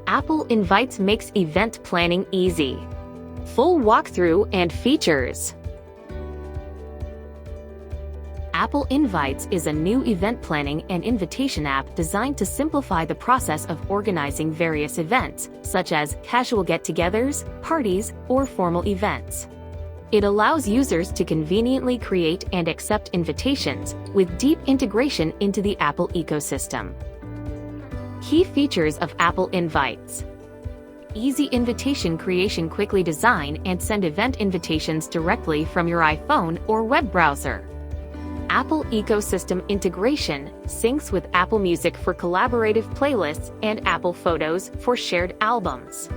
Apple Invites makes event planning easy. Full walkthrough and features. Apple Invites is a new event planning and invitation app designed to simplify the process of organizing various events, such as casual get-togethers, parties, or formal events. It allows users to conveniently create and accept invitations, with deep integration into the Apple ecosystem. Key features of Apple Invites: easy invitation creation. Quickly design and send event invitations directly from your iPhone or web browser. Apple ecosystem integration syncs with Apple Music for collaborative playlists and Apple Photos for shared albums.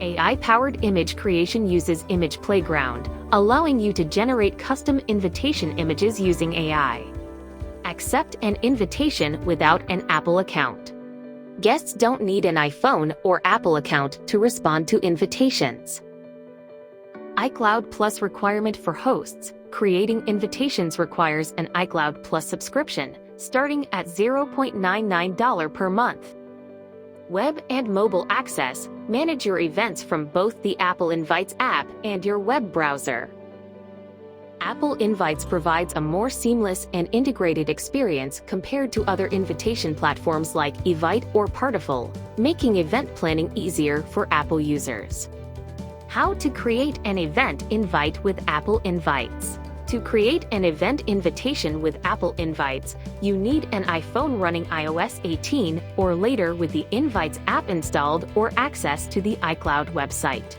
AI-powered image creation uses Image Playground, allowing you to generate custom invitation images using AI. Accept an invitation without an Apple account. Guests don't need an iPhone or Apple account to respond to invitations. iCloud Plus requirement for hosts. Creating invitations requires an iCloud Plus subscription, starting at $0.99 per month. Web and mobile access. Manage your events from both the Apple Invites app and your web browser. Apple Invites provides a more seamless and integrated experience compared to other invitation platforms like Evite or Partiful, making event planning easier for Apple users. How to create an event invite with Apple Invites. To create an event invitation with Apple Invites, you need an iPhone running iOS 18 or later with the Invites app installed or access to the iCloud website.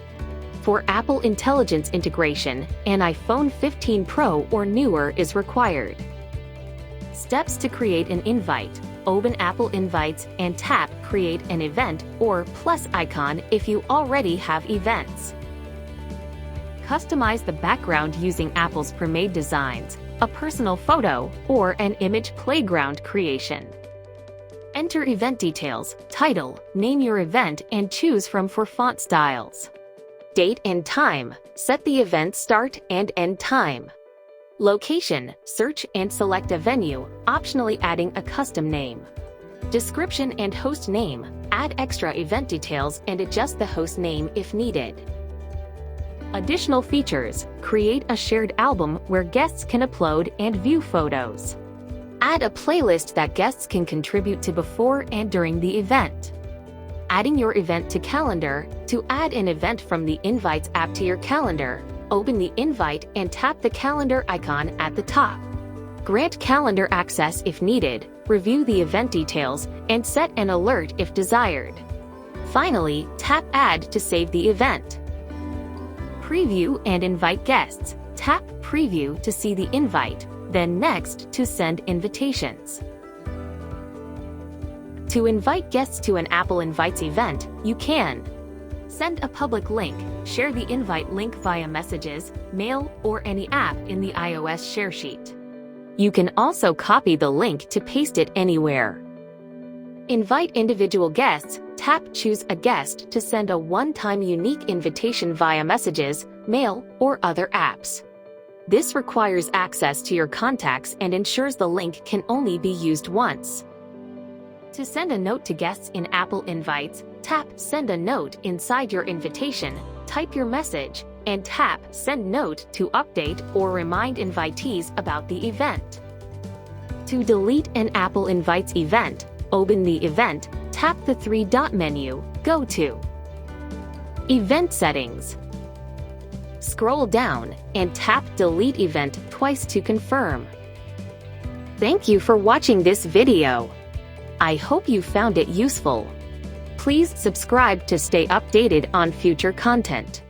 For Apple Intelligence integration, an iPhone 15 Pro or newer is required. Steps to create an invite. Open Apple Invites and tap Create an Event or plus icon if you already have events. Customize the background using Apple's pre-made designs, a personal photo, or an Image Playground creation. Enter event details, title, name your event and choose from for font styles. Date and time. Set the event start and end time. Location. Search and select a venue, optionally adding a custom name. Description and host name. Add extra event details and adjust the host name if needed. Additional features. Create a shared album where guests can upload and view photos. Add a playlist that guests can contribute to before and during the event. Adding your event to calendar. To add an event from the Invites app to your calendar, open the invite and tap the calendar icon at the top. Grant calendar access if needed, review the event details, and set an alert if desired. Finally, tap Add to save the event. Preview and invite guests. Tap Preview to see the invite, then Next to send invitations. To invite guests to an Apple Invites event, you can send a public link, share the invite link via messages, mail, or any app in the iOS share sheet. You can also copy the link to paste it anywhere. Invite individual guests. Tap Choose a Guest to send a one-time unique invitation via messages, mail, or other apps. This requires access to your contacts and ensures the link can only be used once. To send a note to guests in Apple Invites, tap Send a Note inside your invitation, type your message, and tap Send Note to update or remind invitees about the event. To delete an Apple Invites event, open the event, tap the three-dot menu, go to Event Settings. Scroll down and tap Delete Event twice to confirm. Thank you for watching this video. I hope you found it useful. Please subscribe to stay updated on future content.